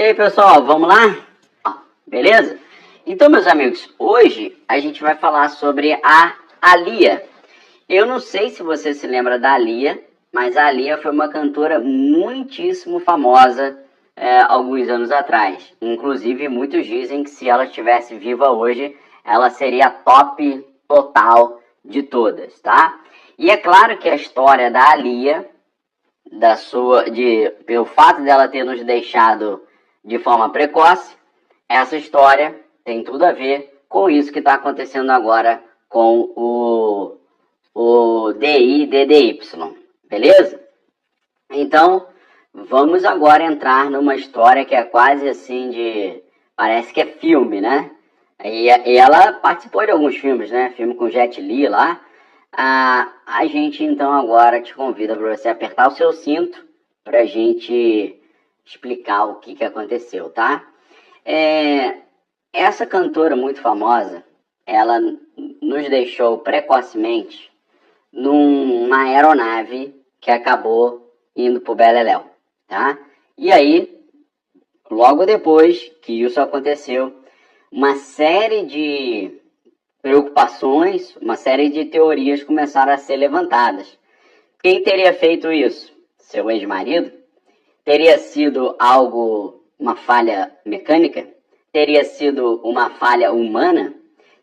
aí, pessoal, vamos lá? Beleza? Então, meus amigos, hoje a gente vai falar sobre a Aaliyah. Eu não sei se você se lembra da Aaliyah, mas a Aaliyah foi uma cantora muitíssimo famosa alguns anos atrás. Inclusive, muitos dizem que se ela estivesse viva hoje, ela seria a top total de todas, tá? E é claro que a história da Aaliyah, pelo fato dela ter nos deixado de forma precoce, essa história tem tudo a ver com isso que está acontecendo agora com o DIDDY, beleza? Então, vamos agora entrar numa história que é quase assim parece que é filme, né? E ela participou de alguns filmes, né? Filme com Jet Li lá. A gente então agora te convida para você apertar o seu cinto para a gente explicar o que aconteceu, tá? Essa cantora muito famosa, ela nos deixou precocemente numa aeronave que acabou indo pro Beleléu, tá? E aí, logo depois que isso aconteceu, uma série de preocupações, uma série de teorias começaram a ser levantadas. Quem teria feito isso? Seu ex-marido? Teria sido uma falha mecânica? Teria sido uma falha humana?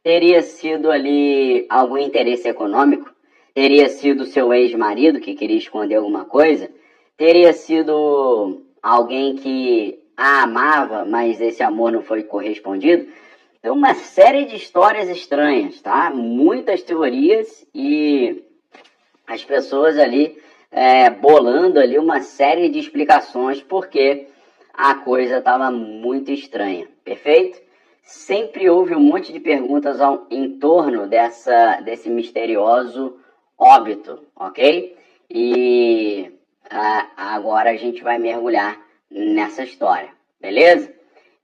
Teria sido ali algum interesse econômico? Teria sido seu ex-marido que queria esconder alguma coisa? Teria sido alguém que a amava, mas esse amor não foi correspondido? Então, uma série de histórias estranhas, tá? Muitas teorias e as pessoas ali bolando ali uma série de explicações porque a coisa estava muito estranha, perfeito? Sempre houve um monte de perguntas em torno desse misterioso óbito, ok? E agora a gente vai mergulhar nessa história, beleza?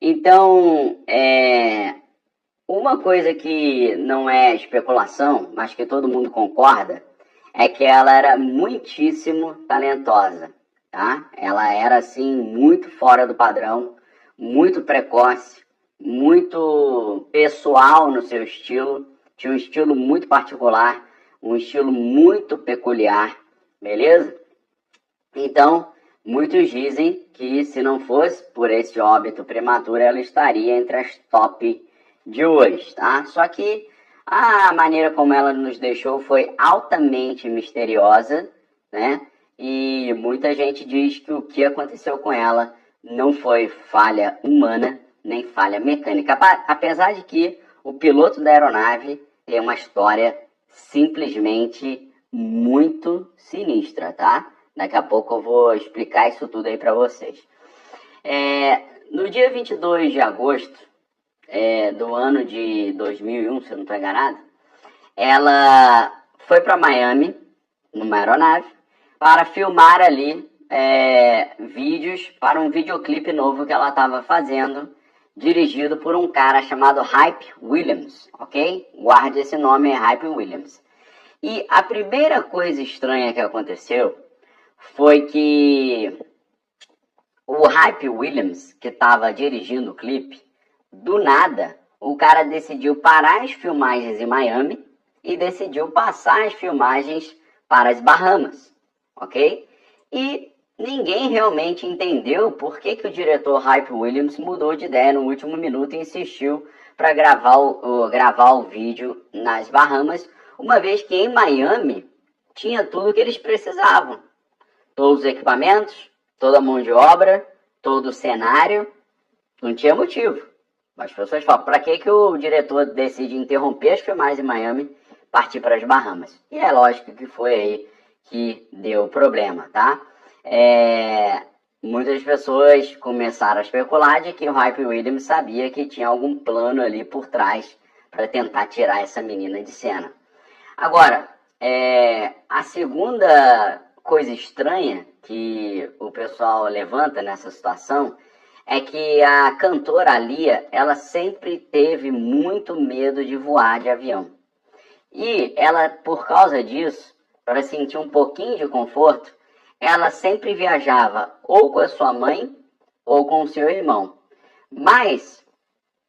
Então, uma coisa que não é especulação, mas que todo mundo concorda, é que ela era muitíssimo talentosa, tá? Ela era, assim, muito fora do padrão, muito precoce, muito pessoal no seu estilo, tinha um estilo muito particular, um estilo muito peculiar, beleza? Então, muitos dizem que se não fosse por esse óbito prematuro, ela estaria entre as top de hoje, tá? Só que a maneira como ela nos deixou foi altamente misteriosa, né? E muita gente diz que o que aconteceu com ela não foi falha humana, nem falha mecânica. Apesar de que o piloto da aeronave tem uma história simplesmente muito sinistra, tá? Daqui a pouco eu vou explicar isso tudo aí para vocês. No dia 22 de agosto do ano de 2001, se eu não estou enganado, ela foi para Miami, numa aeronave, para filmar ali vídeos para um videoclipe novo que ela estava fazendo, dirigido por um cara chamado Hype Williams, ok? Guarde esse nome, é Hype Williams. E a primeira coisa estranha que aconteceu foi que o Hype Williams, que estava dirigindo o clipe, do nada, o cara decidiu parar as filmagens em Miami e decidiu passar as filmagens para as Bahamas, ok? E ninguém realmente entendeu por que o diretor Hype Williams mudou de ideia no último minuto e insistiu para gravar o vídeo nas Bahamas, uma vez que em Miami tinha tudo o que eles precisavam. Todos os equipamentos, toda a mão de obra, todo o cenário, não tinha motivo. As pessoas falam, para que o diretor decide interromper as filmagens em Miami e partir para as Bahamas? E é lógico que foi aí que deu problema, tá? Muitas pessoas começaram a especular de que o Hype Williams sabia que tinha algum plano ali por trás para tentar tirar essa menina de cena. Agora, a segunda coisa estranha que o pessoal levanta nessa situação é que a cantora Aaliyah, ela sempre teve muito medo de voar de avião. E ela, por causa disso, para sentir um pouquinho de conforto, ela sempre viajava ou com a sua mãe ou com seu irmão. Mas,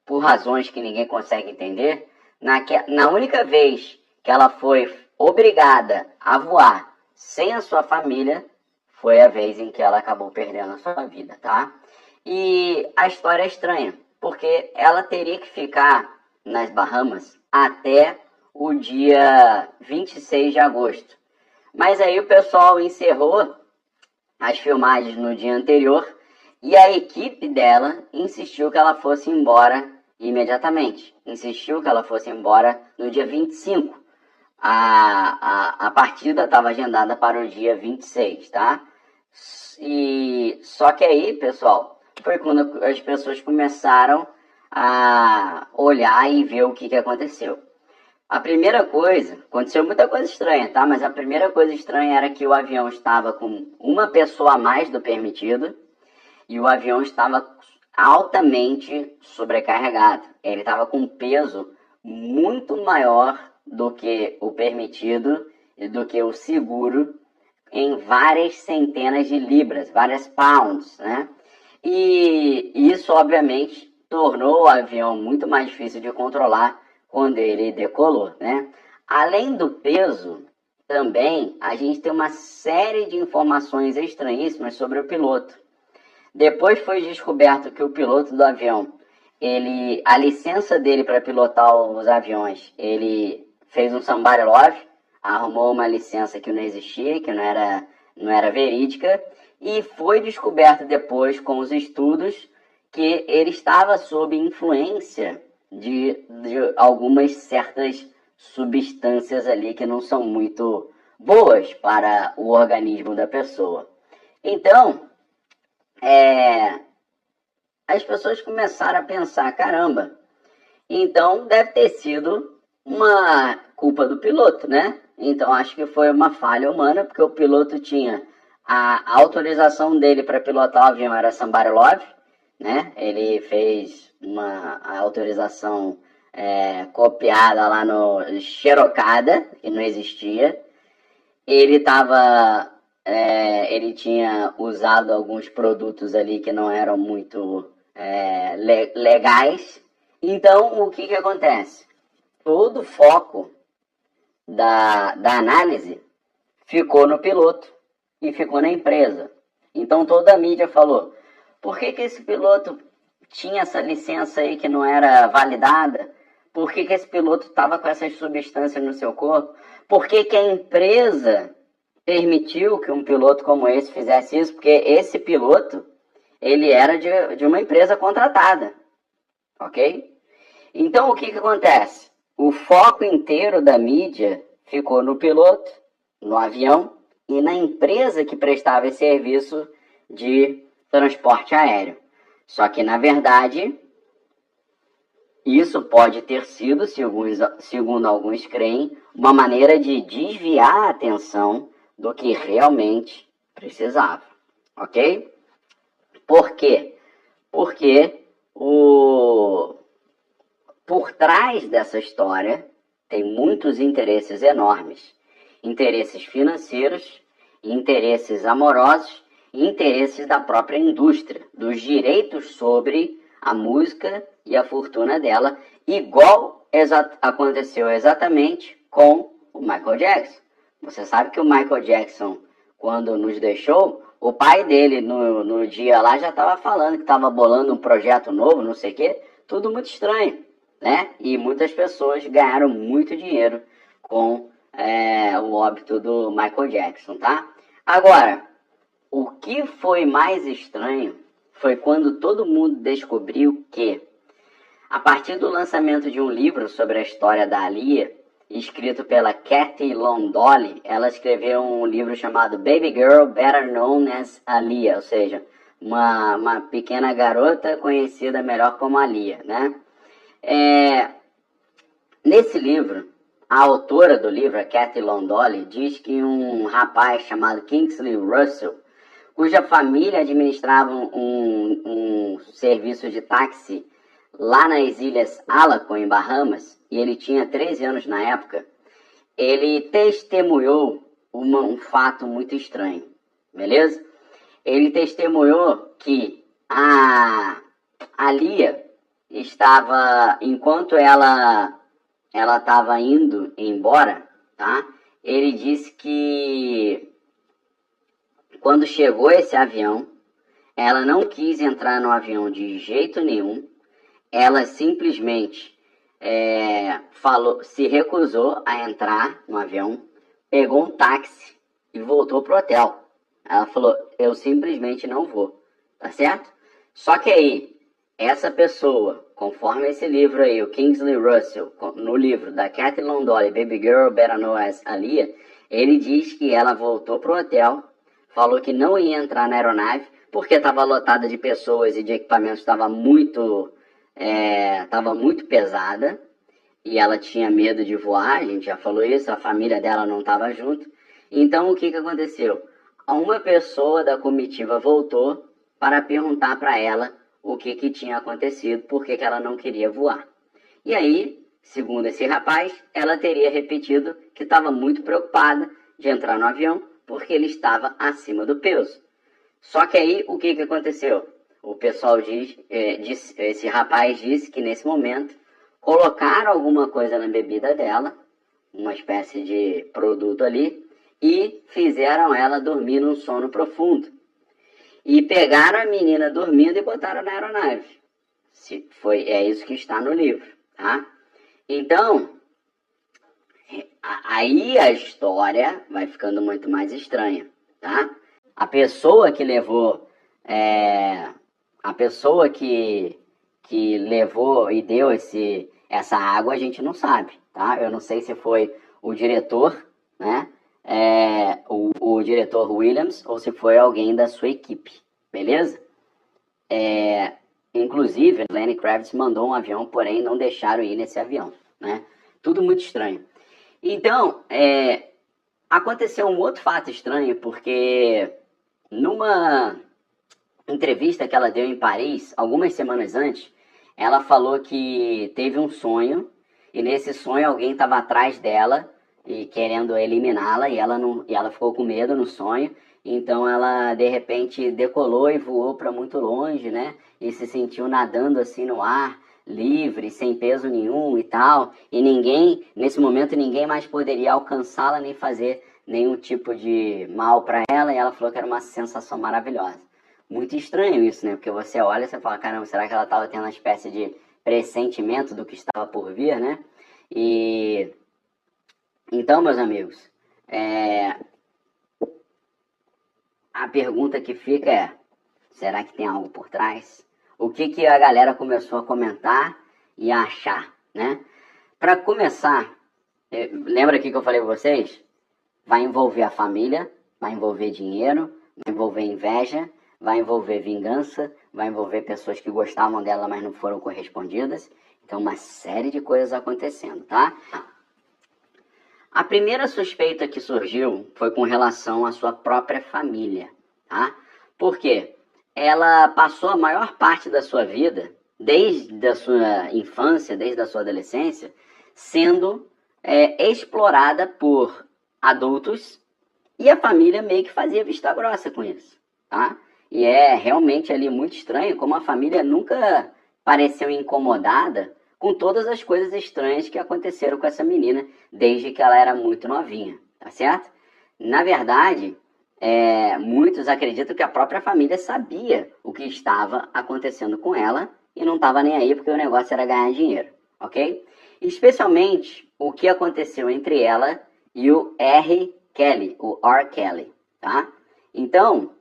por razões que ninguém consegue entender, na única vez que ela foi obrigada a voar sem a sua família, foi a vez em que ela acabou perdendo a sua vida, tá? E a história é estranha, porque ela teria que ficar nas Bahamas até o dia 26 de agosto. Mas aí o pessoal encerrou as filmagens no dia anterior e a equipe dela insistiu que ela fosse embora imediatamente. Insistiu que ela fosse embora no dia 25. A partida estava agendada para o dia 26, tá? E só que aí, pessoal, foi quando as pessoas começaram a olhar e ver o que aconteceu. A primeira coisa, aconteceu muita coisa estranha, tá? Mas a primeira coisa estranha era que o avião estava com uma pessoa a mais do permitido e o avião estava altamente sobrecarregado. Ele estava com um peso muito maior do que o permitido e do que o seguro em várias centenas de libras, várias pounds, né? E isso, obviamente, tornou o avião muito mais difícil de controlar quando ele decolou, né? Além do peso, também a gente tem uma série de informações estranhíssimas sobre o piloto. Depois foi descoberto que o piloto do avião, a licença dele para pilotar os aviões, ele fez um somebody love, arrumou uma licença que não existia, que não era verídica, e foi descoberto depois com os estudos que ele estava sob influência de algumas certas substâncias ali que não são muito boas para o organismo da pessoa. Então, as pessoas começaram a pensar, caramba, então deve ter sido uma culpa do piloto, né? Então acho que foi uma falha humana, porque o piloto tinha a autorização dele para pilotar o avião era somebody love, né? Ele fez a autorização copiada lá no xerocada, que não existia. Ele tinha usado alguns produtos ali que não eram muito legais. Então, o que acontece? Todo o foco da análise ficou no piloto e ficou na empresa. Então, toda a mídia falou, por que esse piloto tinha essa licença aí que não era validada? Por que esse piloto estava com essas substâncias no seu corpo? Por que a empresa permitiu que um piloto como esse fizesse isso? Porque esse piloto, ele era de uma empresa contratada, ok? Então, o que acontece? O foco inteiro da mídia ficou no piloto, no avião e na empresa que prestava esse serviço de transporte aéreo. Só que, na verdade, isso pode ter sido, segundo alguns creem, uma maneira de desviar a atenção do que realmente precisava, ok? Por quê? Porque por trás dessa história tem muitos interesses enormes. Interesses financeiros, interesses amorosos e interesses da própria indústria, dos direitos sobre a música e a fortuna dela, igual aconteceu exatamente com o Michael Jackson. Você sabe que o Michael Jackson, quando nos deixou, o pai dele no dia lá já estava falando que estava bolando um projeto novo, não sei o quê, tudo muito estranho, né? E muitas pessoas ganharam muito dinheiro com o óbito do Michael Jackson, tá? Agora, o que foi mais estranho foi quando todo mundo descobriu que, a partir do lançamento de um livro sobre a história da Aaliyah, escrito pela Cathy Londolly, ela escreveu um livro chamado Baby Girl Better Known as Aaliyah, ou seja, uma pequena garota conhecida melhor como Aaliyah, né? Nesse livro, a autora do livro, a Cathy Londolly, diz que um rapaz chamado Kingsley Russell, cuja família administrava um serviço de táxi lá nas Ilhas Alaco, em Bahamas, e ele tinha 13 anos na época, ele testemunhou um fato muito estranho, beleza? Ele testemunhou que A Lia estava, enquanto ela estava indo embora, tá? Ele disse que quando chegou esse avião, ela não quis entrar no avião de jeito nenhum. Ela simplesmente se recusou a entrar no avião, pegou um táxi e voltou pro hotel. Ela falou, eu simplesmente não vou, tá certo? Só que aí, essa pessoa, conforme esse livro aí, o Kingsley Russell, no livro da Kathleen Dolly, Baby Girl Better Known as Aaliyah, ele diz que ela voltou pro hotel, falou que não ia entrar na aeronave, porque estava lotada de pessoas e de equipamentos, estava muito pesada, e ela tinha medo de voar, a gente já falou isso, a família dela não estava junto. Então o que aconteceu? Uma pessoa da comitiva voltou para perguntar para ela o que tinha acontecido, por que ela não queria voar. E aí, segundo esse rapaz, ela teria repetido que estava muito preocupada de entrar no avião, porque ele estava acima do peso. Só que aí, o que aconteceu? O pessoal esse rapaz disse que nesse momento colocaram alguma coisa na bebida dela, uma espécie de produto ali, e fizeram ela dormir num sono profundo. E pegaram a menina dormindo e botaram na aeronave. É isso que está no livro, tá? Então, aí a história vai ficando muito mais estranha, tá? A pessoa que levou, a pessoa que levou e deu essa água, a gente não sabe, tá? Eu não sei se foi o diretor, né? O diretor Williams, ou se foi alguém da sua equipe, beleza? Inclusive, Lenny Kravitz mandou um avião, porém não deixaram ir nesse avião, né? Tudo muito estranho. Então, aconteceu um outro fato estranho, porque numa entrevista que ela deu em Paris, algumas semanas antes, ela falou que teve um sonho, e nesse sonho alguém estava atrás dela, e querendo eliminá-la, e ela ficou com medo no sonho, então ela de repente decolou e voou para muito longe, né? E se sentiu nadando assim no ar, livre, sem peso nenhum e tal, e nesse momento ninguém mais poderia alcançá-la nem fazer nenhum tipo de mal para ela, e ela falou que era uma sensação maravilhosa. Muito estranho isso, né? Porque você olha e você fala, caramba, será que ela estava tendo uma espécie de pressentimento do que estava por vir, né? E então, meus amigos, a pergunta que fica é, será que tem algo por trás? O que a galera começou a comentar e a achar, né? Para começar, lembra aqui que eu falei para vocês? Vai envolver a família, vai envolver dinheiro, vai envolver inveja, vai envolver vingança, vai envolver pessoas que gostavam dela, mas não foram correspondidas. Então, uma série de coisas acontecendo, tá? A primeira suspeita que surgiu foi com relação à sua própria família, tá? Por quê? Ela passou a maior parte da sua vida, desde a sua infância, desde a sua adolescência, sendo explorada por adultos, e a família meio que fazia vista grossa com isso, tá? E é realmente ali muito estranho como a família nunca pareceu incomodada com todas as coisas estranhas que aconteceram com essa menina desde que ela era muito novinha, tá certo? Na verdade, muitos acreditam que a própria família sabia o que estava acontecendo com ela e não estava nem aí porque o negócio era ganhar dinheiro, ok? Especialmente o que aconteceu entre ela e o R. Kelly, tá? Então,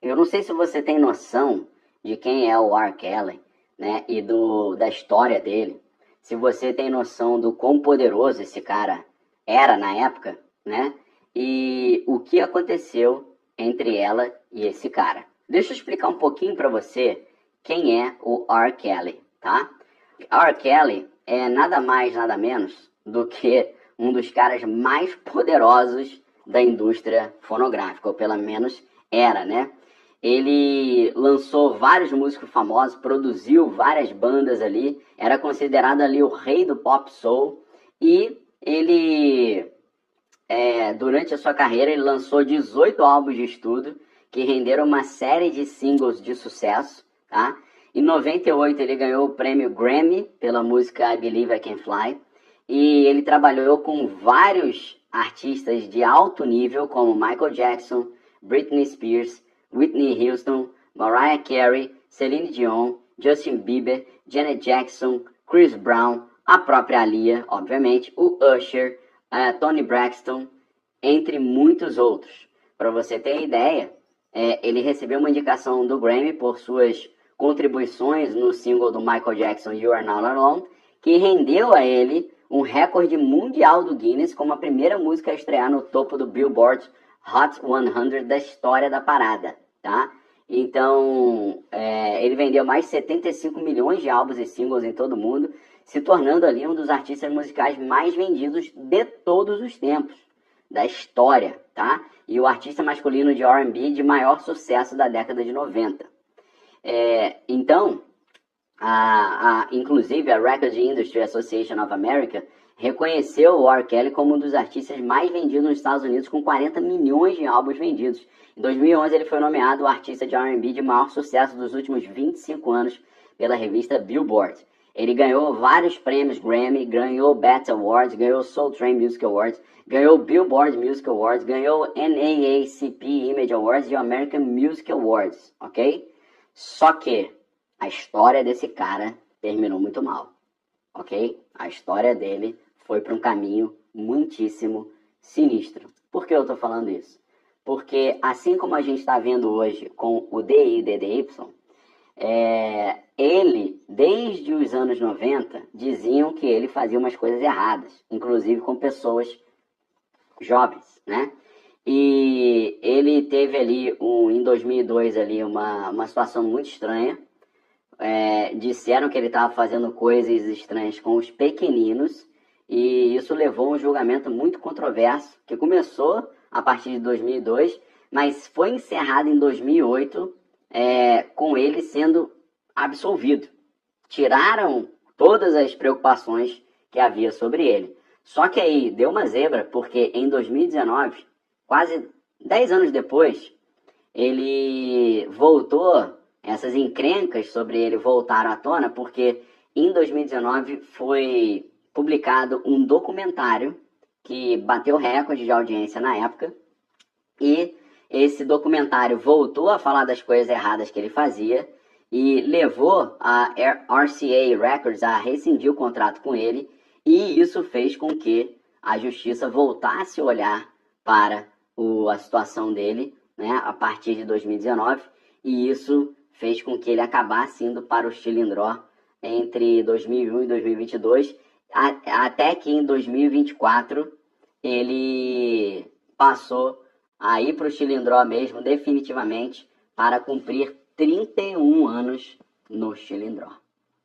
eu não sei se você tem noção de quem é o R. Kelly, né? E da história dele. Se você tem noção do quão poderoso esse cara era na época, né? E o que aconteceu entre ela e esse cara. Deixa eu explicar um pouquinho para você quem é o R. Kelly, tá? R. Kelly é nada mais, nada menos do que um dos caras mais poderosos da indústria fonográfica, ou pelo menos era, né? Ele lançou vários músicos famosos, produziu várias bandas ali, era considerado ali o rei do pop soul, e ele, durante a sua carreira, ele lançou 18 álbuns de estudo, que renderam uma série de singles de sucesso, tá? Em 98 ele ganhou o prêmio Grammy pela música I Believe I Can Fly, e ele trabalhou com vários artistas de alto nível, como Michael Jackson, Britney Spears, Whitney Houston, Mariah Carey, Celine Dion, Justin Bieber, Janet Jackson, Chris Brown, a própria Aaliyah, obviamente, o Usher, Toni Braxton, entre muitos outros. Para você ter ideia, ele recebeu uma indicação do Grammy por suas contribuições no single do Michael Jackson, You Are Not Alone, que rendeu a ele um recorde mundial do Guinness como a primeira música a estrear no topo do Billboard Hot 100 da história da parada, tá? Então, ele vendeu mais de 75 milhões de álbuns e singles em todo o mundo, se tornando ali um dos artistas musicais mais vendidos de todos os tempos, da história, tá? E o artista masculino de R&B de maior sucesso da década de 90. Então, inclusive a Record Industry Association of America reconheceu o R. Kelly como um dos artistas mais vendidos nos Estados Unidos, com 40 milhões de álbuns vendidos. Em 2011 ele foi nomeado o artista de R&B de maior sucesso dos últimos 25 anos pela revista Billboard. Ele ganhou vários prêmios Grammy, ganhou BET Awards, ganhou Soul Train Music Awards, ganhou Billboard Music Awards, ganhou NAACP Image Awards e American Music Awards, ok? Só que a história desse cara terminou muito mal, ok? A história dele foi para um caminho muitíssimo sinistro. Por que eu estou falando isso? Porque assim como a gente está vendo hoje com o DIDDY, ele, desde os anos 90, diziam que ele fazia umas coisas erradas, inclusive com pessoas jovens, né? E ele teve ali, em 2002, ali, uma situação muito estranha. Disseram que ele estava fazendo coisas estranhas com os pequeninos, e isso levou a um julgamento muito controverso, que começou a partir de 2002, mas foi encerrado em 2008, com ele sendo absolvido. Tiraram todas as preocupações que havia sobre ele. Só que aí deu uma zebra, porque em 2019, quase 10 anos depois, ele voltou, essas encrencas sobre ele voltaram à tona, porque em 2019 foi publicado um documentário que bateu recorde de audiência na época, e esse documentário voltou a falar das coisas erradas que ele fazia e levou a RCA Records a rescindir o contrato com ele, e isso fez com que a justiça voltasse a olhar para a situação dele, né, a partir de 2019, e isso fez com que ele acabasse indo para o Chilindró entre 2001 e 2022, até que em 2024 ele passou a ir para o Chilindró mesmo, definitivamente, para cumprir 31 anos no Chilindró,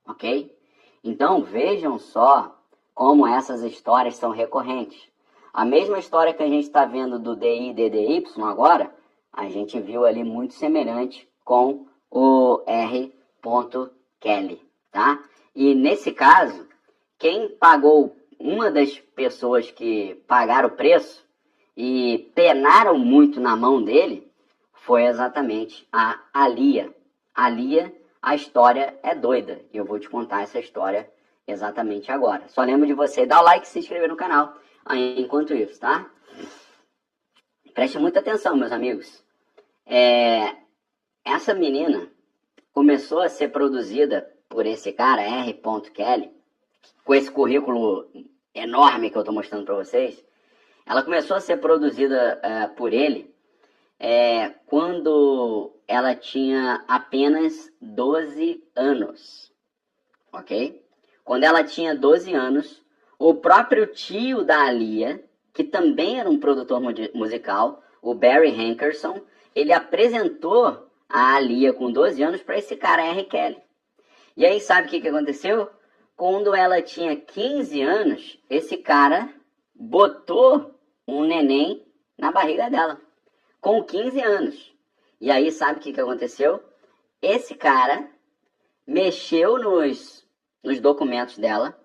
ok? Então vejam só como essas histórias são recorrentes. A mesma história que a gente está vendo do DIDDY agora, a gente viu ali muito semelhante com o R. Kelly, tá? E nesse caso, quem pagou, uma das pessoas que pagaram o preço e penaram muito na mão dele, foi exatamente a Aaliyah. Aaliyah, a história é doida, e eu vou te contar essa história exatamente agora. Só lembro de você dar o like e se inscrever no canal enquanto isso, tá? Preste muita atenção, meus amigos. Essa menina começou a ser produzida por esse cara, R. Kelly, com esse currículo enorme que eu estou mostrando para vocês. Ela começou a ser produzida por ele quando ela tinha apenas 12 anos, ok? Quando ela tinha 12 anos, o próprio tio da Aaliyah, que também era um produtor musical, o Barry Hankerson, ele apresentou a Aaliyah com 12 anos para esse cara, R. Kelly. E aí sabe o que aconteceu? Quando ela tinha 15 anos, esse cara botou um neném na barriga dela, com 15 anos. E aí sabe o que aconteceu? Esse cara mexeu nos documentos dela,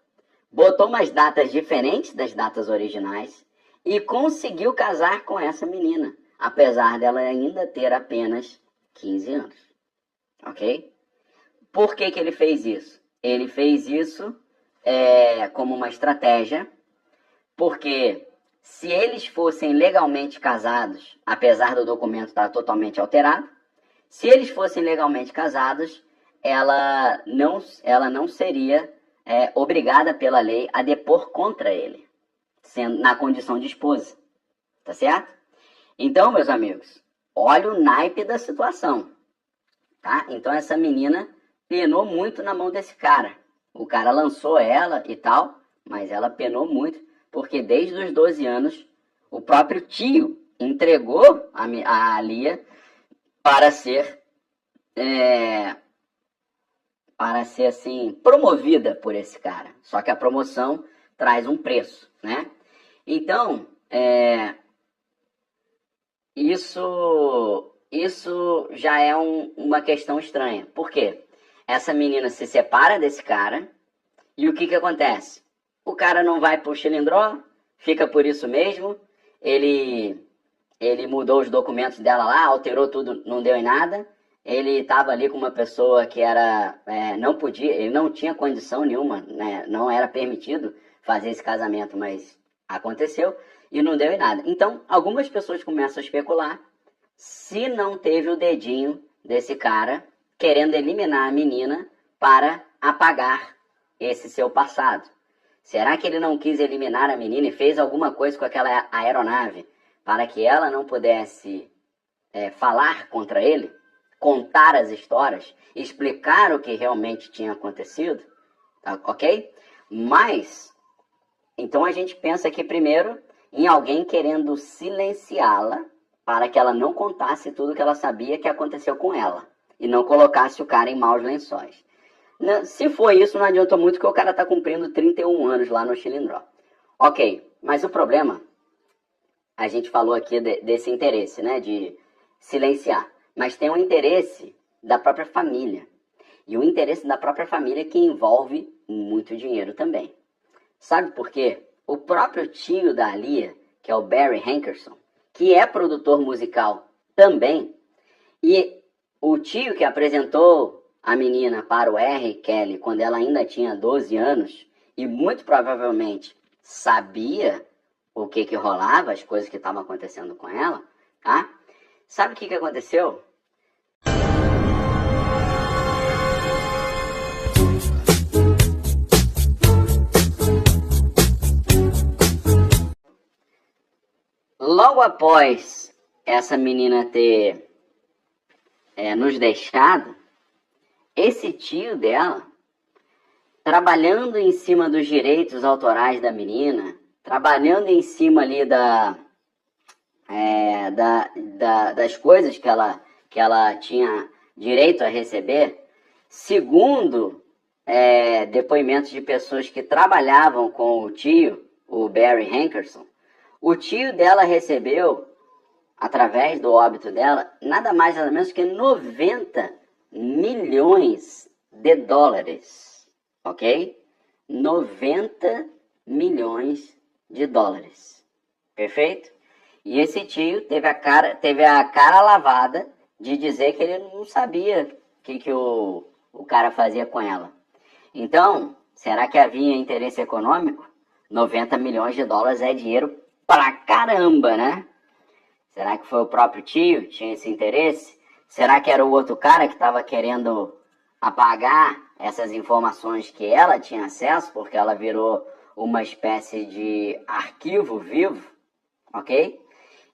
botou umas datas diferentes das datas originais e conseguiu casar com essa menina. apesar dela ainda ter apenas 15 anos, ok? Por que que ele fez isso? Ele fez isso como uma estratégia, porque se eles fossem legalmente casados, apesar do documento estar totalmente alterado, se eles fossem legalmente casados, ela não seria obrigada pela lei a depor contra ele, sendo na condição de esposa, tá certo? Então, meus amigos, olha o naipe da situação, tá? Então essa menina penou muito na mão desse cara. O cara lançou ela e tal, mas ela penou muito, porque desde os 12 anos, o próprio tio entregou a Lia para ser assim, promovida por esse cara. Só que a promoção traz um preço, né? Então, isso já é uma questão estranha. Por quê? Essa menina se separa desse cara e o que que acontece? O cara não vai pro Chilindró, fica por isso mesmo, ele mudou os documentos dela lá, alterou tudo, não deu em nada. Ele estava ali com uma pessoa que não podia, ele não tinha condição nenhuma, né? Não era permitido fazer esse casamento, mas aconteceu e não deu em nada. Então, algumas pessoas começam a especular se não teve o dedinho desse cara querendo eliminar a menina para apagar esse seu passado. Será que ele não quis eliminar a menina e fez alguma coisa com aquela aeronave para que ela não pudesse falar contra ele, contar as histórias, explicar o que realmente tinha acontecido, tá, ok? Mas, então a gente pensa aqui primeiro em alguém querendo silenciá-la para que ela não contasse tudo que ela sabia que aconteceu com ela e não colocasse o cara em maus lençóis. Se for isso, não adianta muito que o cara está cumprindo 31 anos lá no Chilindró. Ok, mas o problema, a gente falou aqui desse interesse, né, de silenciar. Mas tem um interesse da própria família. E o interesse da própria família que envolve muito dinheiro também. Sabe por quê? O próprio tio da Lia, que é o Barry Hankerson, que é produtor musical também, e o tio que apresentou a menina para o R. Kelly quando ela ainda tinha 12 anos, e muito provavelmente sabia o que rolava, as coisas que estavam acontecendo com ela, tá? Sabe o que aconteceu? Logo após essa menina ter nos deixado, esse tio dela, trabalhando em cima dos direitos autorais da menina, trabalhando em cima ali das coisas que ela tinha direito a receber, segundo depoimentos de pessoas que trabalhavam com o tio, o Barry Hankerson, o tio dela recebeu, através do óbito dela, nada mais nada menos que 90 milhões de dólares, ok? 90 milhões de dólares, perfeito? E esse tio teve a cara lavada de dizer que ele não sabia o que o cara fazia com ela. Então, será que havia interesse econômico? 90 milhões de dólares é dinheiro pra caramba, né? Será que foi o próprio tio que tinha esse interesse? Será que era o outro cara que estava querendo apagar essas informações que ela tinha acesso, porque ela virou uma espécie de arquivo vivo, ok?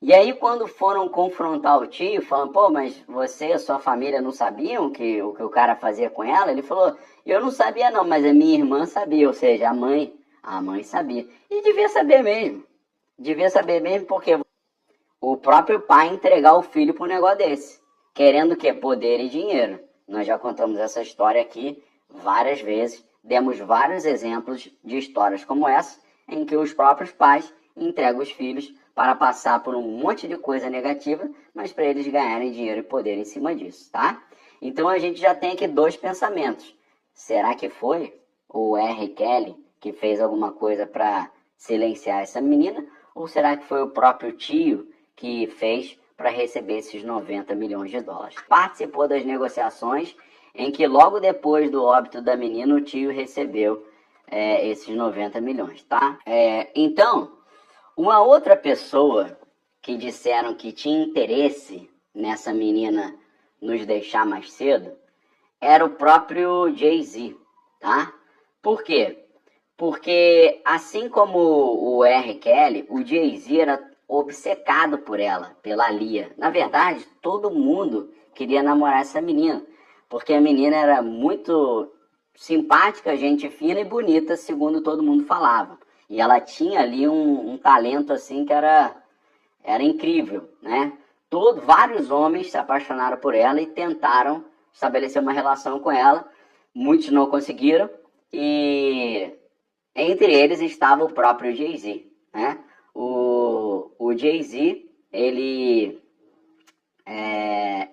E aí quando foram confrontar o tio, falando, pô, mas você e a sua família não sabiam o que o cara fazia com ela? Ele falou, eu não sabia não, mas a minha irmã sabia, ou seja, a mãe sabia. E devia saber mesmo porque o próprio pai entregar o filho para um negócio desse, querendo o quê? Poder e dinheiro. Nós já contamos essa história aqui várias vezes, demos vários exemplos de histórias como essa, em que os próprios pais entregam os filhos para passar por um monte de coisa negativa, mas para eles ganharem dinheiro e poder em cima disso, tá? Então a gente já tem aqui dois pensamentos. Será que foi o R. Kelly que fez alguma coisa para silenciar essa menina? Ou será que foi o próprio tio que fez para receber esses 90 milhões de dólares. Participou das negociações em que logo depois do óbito da menina o tio recebeu esses 90 milhões, tá? Então, uma outra pessoa que disseram que tinha interesse nessa menina nos deixar mais cedo era o próprio Jay-Z, tá? Por quê? Porque assim como o R. Kelly, o Jay-Z era obcecado por ela, pela Lia. Na verdade, todo mundo queria namorar essa menina, porque a menina era muito simpática, gente fina e bonita, segundo todo mundo falava. E ela tinha ali um talento assim que era incrível, né? Vários homens se apaixonaram por ela e tentaram estabelecer uma relação com ela. Muitos não conseguiram e entre eles estava o próprio Jay-Z, né? O Jay-Z, ele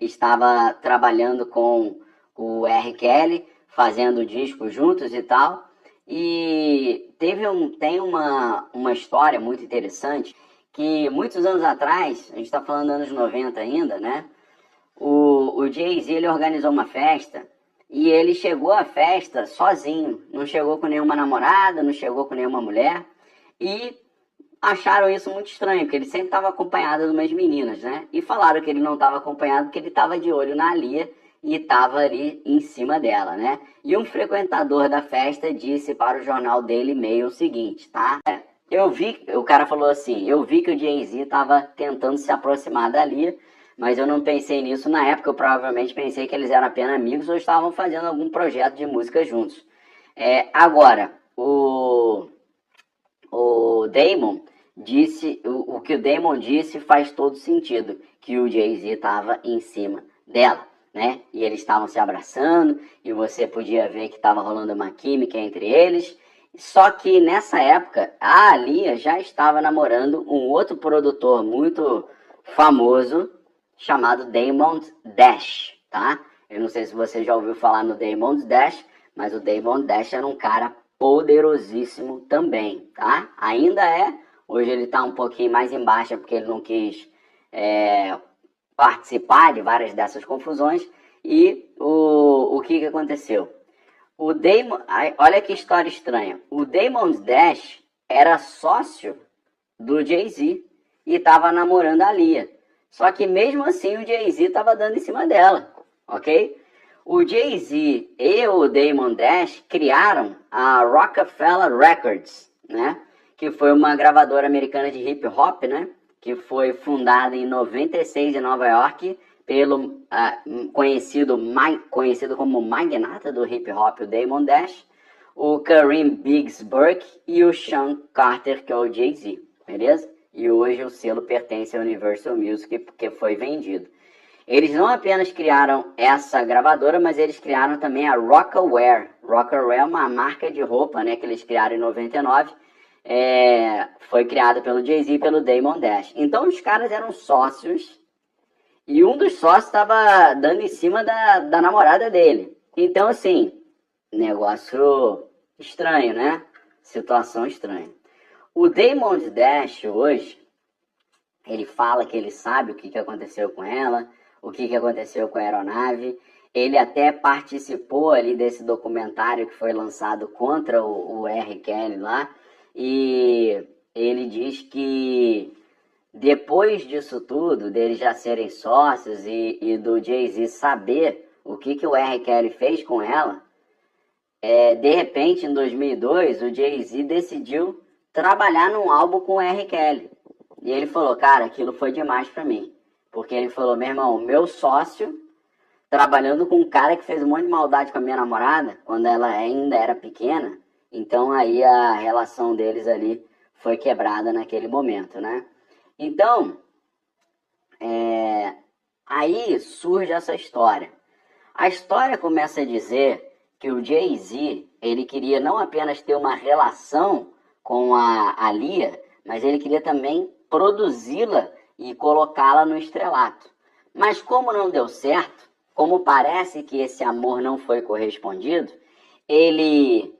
estava trabalhando com o R. Kelly, fazendo discos juntos e tal. E tem uma história muito interessante que muitos anos atrás, a gente está falando anos 90 ainda, né? O Jay-Z, ele organizou uma festa e ele chegou à festa sozinho. Não chegou com nenhuma namorada, não chegou com nenhuma mulher. E acharam isso muito estranho, porque ele sempre estava acompanhado de umas meninas, né? E falaram que ele não estava acompanhado porque ele estava de olho na Lia e estava ali em cima dela, né? E um frequentador da festa disse para o jornal Daily Mail o seguinte, tá? O cara falou assim, eu vi que o Jay-Z estava tentando se aproximar da Lia, mas eu não pensei nisso na época, eu provavelmente pensei que eles eram apenas amigos ou estavam fazendo algum projeto de música juntos. Agora, o Damon disse, o que o Damon disse faz todo sentido, que o Jay-Z estava em cima dela, né? E eles estavam se abraçando e você podia ver que estava rolando uma química entre eles. Só que nessa época a Lia já estava namorando um outro produtor muito famoso chamado Damon Dash, tá? Eu não sei se você já ouviu falar no Damon Dash, mas o Damon Dash era um cara poderosíssimo também, tá? Ainda hoje ele tá um pouquinho mais embaixo porque ele não quis participar de várias dessas confusões. E o que aconteceu? O Damon, olha que história estranha, o Damon Dash era sócio do Jay-Z e estava namorando a Lia. Só que mesmo assim o Jay-Z estava dando em cima dela, ok? O Jay-Z e o Damon Dash criaram a Rockefeller Records, né? Que foi uma gravadora americana de hip hop, né? Que foi fundada em 96 em Nova York pelo conhecido como magnata do hip hop, o Damon Dash, o Kareem Biggs Burke e o Sean Carter, que é o Jay-Z, beleza? E hoje o selo pertence à Universal Music porque foi vendido. Eles não apenas criaram essa gravadora, mas eles criaram também a Rocawear. Rocawear é uma marca de roupa, né, que eles criaram em 99. Foi criada pelo Jay-Z e pelo Damon Dash. Então os caras eram sócios e um dos sócios estava dando em cima da namorada dele. Então, assim, negócio estranho, né? Situação estranha. O Damon Dash hoje, ele fala que ele sabe o que aconteceu com ela, o que aconteceu com a aeronave. Ele até participou ali desse documentário que foi lançado contra o R. Kelly lá. E ele diz que depois disso tudo, deles já serem sócios e do Jay-Z saber o que o R. Kelly fez com ela, de repente, em 2002, o Jay-Z decidiu trabalhar num álbum com o R. Kelly. E ele falou, cara, aquilo foi demais pra mim. Porque ele falou, meu irmão, meu sócio, trabalhando com um cara que fez um monte de maldade com a minha namorada, quando ela ainda era pequena, então aí a relação deles ali foi quebrada naquele momento, né? Então, aí surge essa história. A história começa a dizer que o Jay-Z, ele queria não apenas ter uma relação com a Lia, mas ele queria também produzi-la e colocá-la no estrelato. Mas como não deu certo, como parece que esse amor não foi correspondido, ele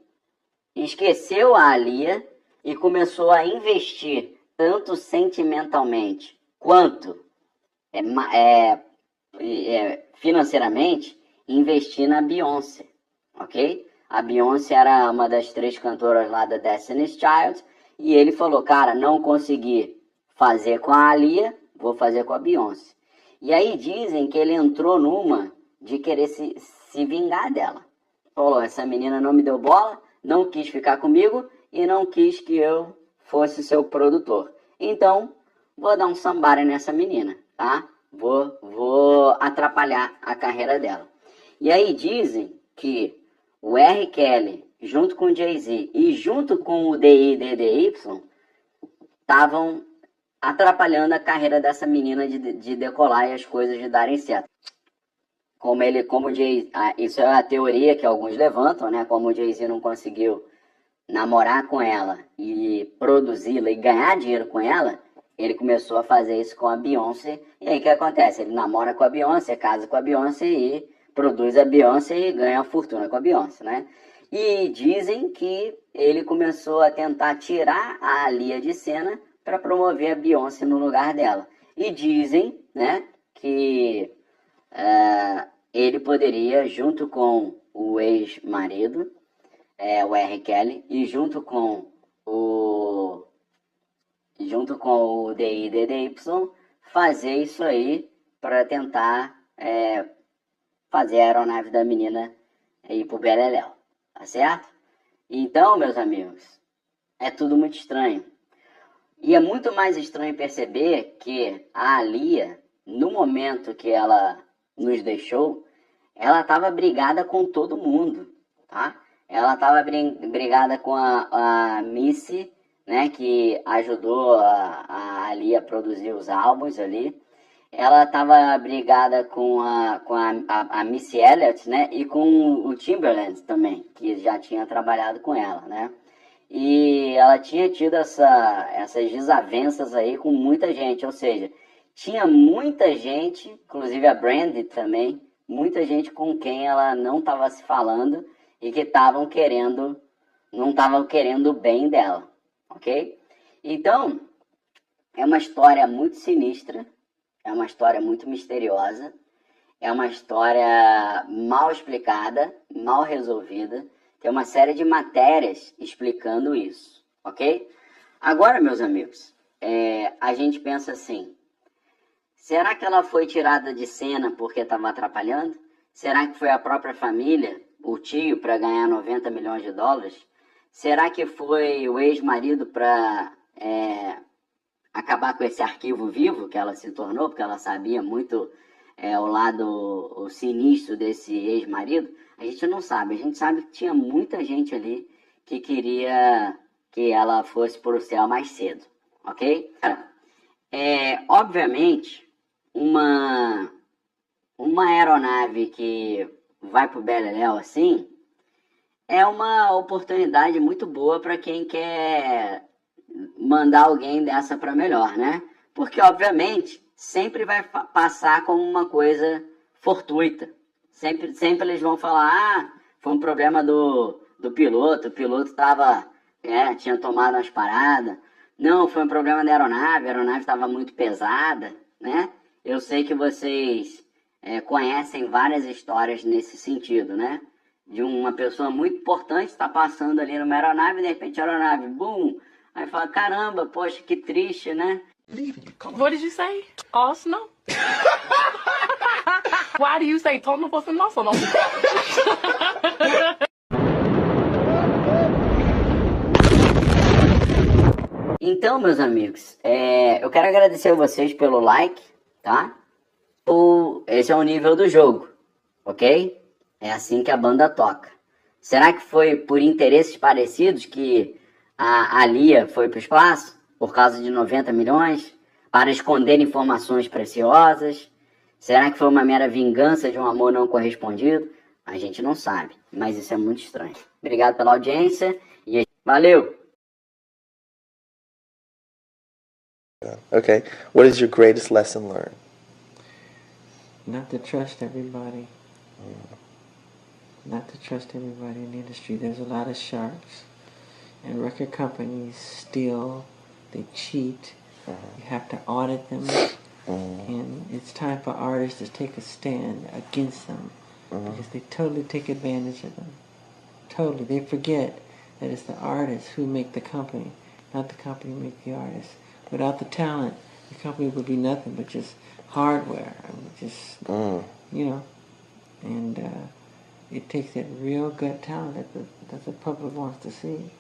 esqueceu a Lia e começou a investir tanto sentimentalmente quanto financeiramente investir na Beyoncé, ok? A Beyoncé era uma das 3 cantoras lá da Destiny's Child, e ele falou, cara, não consegui fazer com a Aaliyah, vou fazer com a Beyoncé. E aí dizem que ele entrou numa de querer se vingar dela. Falou, essa menina não me deu bola, não quis ficar comigo e não quis que eu fosse seu produtor. Então, vou dar um somebody nessa menina, tá? Vou atrapalhar a carreira dela. E aí dizem que o R. Kelly, junto com o Jay-Z e junto com o DIDDY, estavam atrapalhando a carreira dessa menina de decolar e as coisas de darem certo. Isso é a teoria que alguns levantam, né? Como o Jay-Z não conseguiu namorar com ela e produzi-la e ganhar dinheiro com ela, ele começou a fazer isso com a Beyoncé. E aí o que acontece? Ele namora com a Beyoncé, casa com a Beyoncé e produz a Beyoncé e ganha uma fortuna com a Beyoncé, né? E dizem que ele começou a tentar tirar a Aaliyah de cena para promover a Beyoncé no lugar dela. E dizem, né, que ele poderia, junto com o ex-marido, o R. Kelly, e junto com o DIDDY, fazer isso aí para tentar fazer a aeronave da menina ir pro Beleléu, tá certo? Então, meus amigos, é tudo muito estranho. E é muito mais estranho perceber que a Aaliyah, no momento que ela nos deixou, ela estava brigada com todo mundo, tá? Ela estava brigada com a Missy, né, que ajudou a Aaliyah a produzir os álbuns ali. Ela estava brigada com a Missy Elliott, né, e com o Timbaland também, que já tinha trabalhado com ela, né? E ela tinha tido essas desavenças aí com muita gente, ou seja, tinha muita gente, inclusive a Brandy também, muita gente com quem ela não estava se falando e que não estavam querendo o bem dela, ok? Então, é uma história muito sinistra, é uma história muito misteriosa, é uma história mal explicada, mal resolvida. Tem uma série de matérias explicando isso, ok? Agora, meus amigos, a gente pensa assim, será que ela foi tirada de cena porque estava atrapalhando? Será que foi a própria família, o tio, para ganhar 90 milhões de dólares? Será que foi o ex-marido para acabar com esse arquivo vivo que ela se tornou, porque ela sabia muito o sinistro desse ex-marido? A gente não sabe. A gente sabe que tinha muita gente ali que queria que ela fosse para o céu mais cedo, ok? Obviamente, uma aeronave que vai para o Beleléu assim é uma oportunidade muito boa para quem quer mandar alguém dessa para melhor, né? Porque, obviamente, sempre vai passar como uma coisa fortuita. Sempre eles vão falar, foi um problema do piloto, o piloto tinha tomado umas paradas. Não, foi um problema da aeronave, a aeronave estava muito pesada, né? Eu sei que vocês conhecem várias histórias nesse sentido, né? De uma pessoa muito importante estar passando ali numa aeronave e de repente a aeronave, bum! Aí fala, caramba, poxa, que triste, né? What did you say? Arsenal? Why do you say Tottenham for Arsenal? Então, meus amigos, eu quero agradecer a vocês pelo like, tá? Esse é o nível do jogo, ok? É assim que a banda toca. Será que foi por interesses parecidos que a Aaliyah foi para o espaço? Por causa de 90 milhões? Para esconder informações preciosas? Será que foi uma mera vingança de um amor não correspondido? A gente não sabe, mas isso é muito estranho. Obrigado pela audiência e valeu! Okay. What is your greatest lesson learned? Not to trust everybody. Not to trust everybody in the industry. There's a lot of sharks. And record companies steal, they cheat. You have to audit them. And it's time for artists to take a stand against them because they totally take advantage of them. Totally. They forget that it's the artists who make the company, not the company who make the artists. Without the talent, the company would be nothing but just hardware. I mean, just, you know, and it takes that real gut talent that the public wants to see.